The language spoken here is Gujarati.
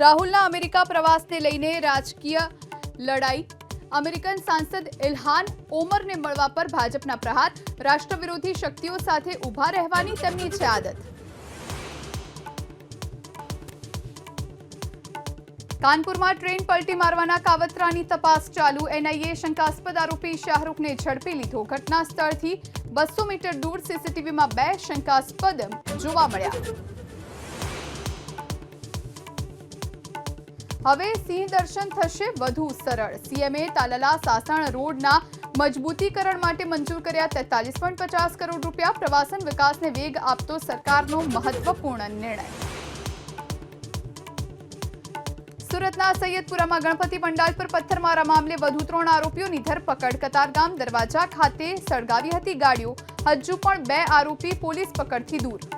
રાહુલના અમેરિકા પ્રવાસને લઈને રાજકીય લડાઈ। અમેરિકન સાંસદ ઇલ્હાન ઓમરને મળવા પર ભાજપના પ્રહાર। રાષ્ટ્રવિરોધી શક્તિઓ સાથે ઊભા રહેવાની તેમની છે આદત। કાનપુરમાં ટ્રેન પલટી મારવાના કાવતરાની તપાસ ચાલુ। એનઆઈએ શંકાસ્પદ આરોપી શાહરૂખને ઝડપી લીધો। ઘટના સ્થળથી 200 મીટર દૂર સીસીટીવીમાં 2 શંકાસ્પદ જોવા મળ્યા। હવે સિંહ દર્શન થશે વધુ સરળ। સીએમએ તાલાલા સાસણ રોડના મજબૂતીકરણ માટે મંજૂર કર્યા 43.50 કરોડ રૂપિયા। પ્રવાસન વિકાસને વેગ આપતો સરકારનો મહત્વપૂર્ણ નિર્ણય। સુરતના સૈયદપુરામાં ગણપતિ પંડાલ પર પથ્થરમારા મામલે વધુ 3 આરોપીઓની ધરપકડ। કતારગામ દરવાજા ખાતે સળગાવી હતી ગાડીઓ। હજુ પણ 2 આરોપી પોલીસ પકડથી દૂર।